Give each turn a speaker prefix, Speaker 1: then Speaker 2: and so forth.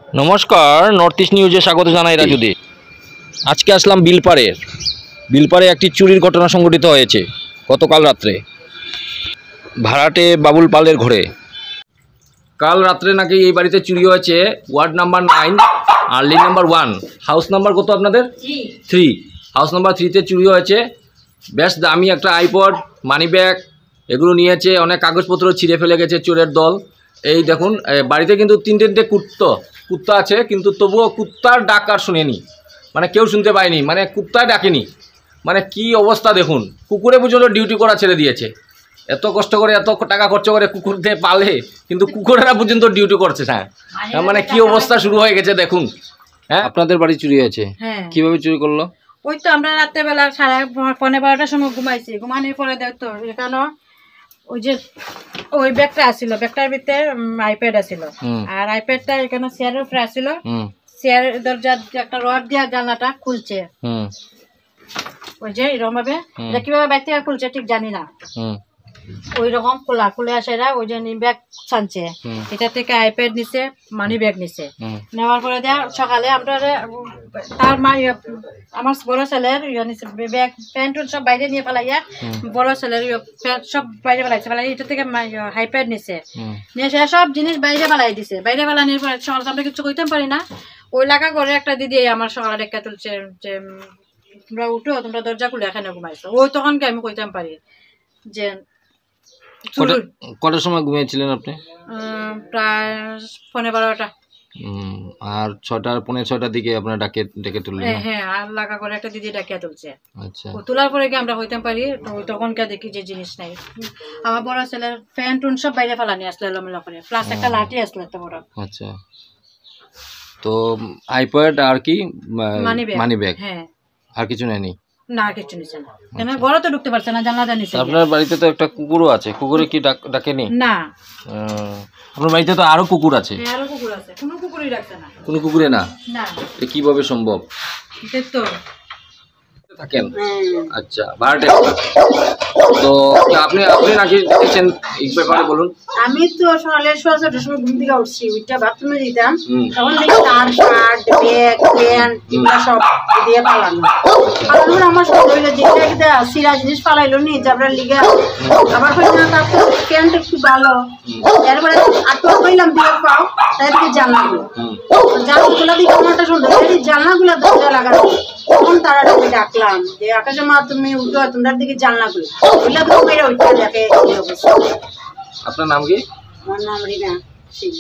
Speaker 1: नमस्कार north east निউজে स्वागत জানাই রাজুদে। আজকে আসলাম বিলপাড়ে একটি চুরির ঘটনা সংঘটিত হয়েছে গতকাল রাত্রে ভাড়াটে বাবুল পালের ঘরে। কাল রাত্রে নাকি এই বাড়িতে চুরি হয়েছে। ওয়ার্ড নাম্বার 9 আর লিং নাম্বার 1, হাউস নাম্বার কত আপনাদের? 3। হাউস নাম্বার 3তে চুরি হয়েছে। বেশ দামি একটা আইপড, মানি ব্যাগ এগুলো নিয়েছে। অনেক কাগজপত্র ছিঁড়ে ফেলে গেছে চোরের দল। এই দেখুন, বাড়িতে কিন্তু তিনটে কুত্তা আছে, কিন্তু তবুও কুত্তার ডাক আর শুনেনি, মানে কেউ শুনতে পায়নি, মানে কুত্তায় ডাকেনি। মানে কি অবস্থা দেখুন, কুকুরে পর্যন্ত ডিউটি করা ছেড়ে দিয়েছে। এত কষ্ট করে এত টাকা খরচ করে কুকুর দিয়ে পালে, কিন্তু কুকুরেরা পর্যন্ত ডিউটি করছে। হ্যাঁ, মানে কি অবস্থা শুরু হয়ে গেছে দেখুন। হ্যাঁ, আপনাদের বাড়ি চুরি হয়েছে, কিভাবে চুরি করলো?
Speaker 2: ওই তো আমরা রাত্রেবেলা 11:30টার সময় ঘুমাইছি। ঘুমানোর পরে দেখতো এখানে ওই যে ওই ব্যাগটা আসছিল, ব্যাগটার ভিতরে আইপ্যাড আসছিল, আর আইপ্যাডটা এখানে চেয়ারের উপরে আসছিল। চেয়ার দরজার একটা রড দিয়া জানলাটা খুলছে, ওই যে এরকম ভাবে, কিভাবে বাইর থেকে খুলছে ঠিক জানি না। ওই রকম খুলে আসে ওই যে ব্যাগ ছানছে, এটা থেকে আইপ্যাড নিছে, মানি ব্যাগ নিছে। নেওয়ার পরে দেয়া সকালে আমরা তার মা আমার বড় ছেলের ব্যাগ প্যান্ট সব বাইরে নিয়ে ফেলাইয়া, বড় ছেলের সব বাইরে ফেলাইছে। ফেলাই এটা থেকে আইপ্যাড নিছে, নিয়ে সে সব জিনিস বাইরে ফেলাই দিছে। বাইরে ফেলানোর পরে সকালে আমরা কিছু কইতে পারি না। ওই লাগা করে একটা দিদি আমার সকালে ডেকে তুলছে যে তোমরা উঠো, তোমরা দরজা খুলে এখানে ঘুমাইছো। ওই তখনকে আমি কইতাম পারি যে
Speaker 1: কটার সময় ঘুমিয়েছিলেন আপনি?
Speaker 2: প্রায় 12:15।
Speaker 1: আর 6:45 দিকে আপনার ডেকে তুললেন?
Speaker 2: হ্যাঁ, আর লাগা করে একটা দিদি ডাকিয়া তুলছে।
Speaker 1: আচ্ছা,
Speaker 2: তোলার পরে কি আমরা হইতে পারি, তখনকে দেখি যে জিনিস নাই। আমার বড় ছেলের ফ্যান টুন সব বাইরে ফেলানি আসলে এলোমেলো করে, প্লাস একটা লাঠি আসলো এত বড়।
Speaker 1: আচ্ছা, তো আইপ্যাড আর কি মানি ব্যাগ, হ্যাঁ, আর কিছু নেয়নি?
Speaker 2: না, কিছু নিছে না। কেন ঘরে তো ঢুকতে পারছে না, জানলা নিছে।
Speaker 1: আপনার বাড়িতে তো একটা কুকুরও আছে, কুকুরে কি ডাকেনি?
Speaker 2: না,
Speaker 1: আপনার বাড়িতে তো আরো কুকুর আছে।
Speaker 2: আরো কুকুর আছে, কোনো কুকুরই ডাকছে না।
Speaker 1: কোনো কুকুরে না?
Speaker 2: না।
Speaker 1: এটা কিভাবে সম্ভব?
Speaker 2: তো
Speaker 1: থাকেন, আচ্ছা, ভাড়াটে। তো আপনি নাকি দেখেছেন এই ব্যাপারে বলুন।
Speaker 2: আমি তো সকালে 6:30টার সময় ঘুম থেকে উঠছি, ওইটা বাথরুমে দিতাম, তখন দেখি তার শার্ট, ব্যাগ, প্যান্ট এগুলো সব দিয়ে পালানো। আমার সব হইলো যে একটা সিরা জিনিস পালাইলো নি, যাবার লিগে আবার হইলো না। তার তো প্যান্ট একটু ভালো, এরপরে আটটা কইলাম দিয়ে পাও, তাই থেকে জানলাগুলো দিকে আমারটা সুন্দর, জানলাগুলো দরজা লাগানো। তখন তারা ডাকলাম যে আকাশে মা তুমি উঠো, তোমরা দিকে জানলাগুলো ওইলা তো মেরে উঠে দেখে।
Speaker 1: আপনার নাম কি?
Speaker 2: আমার নাম রিনা সিং।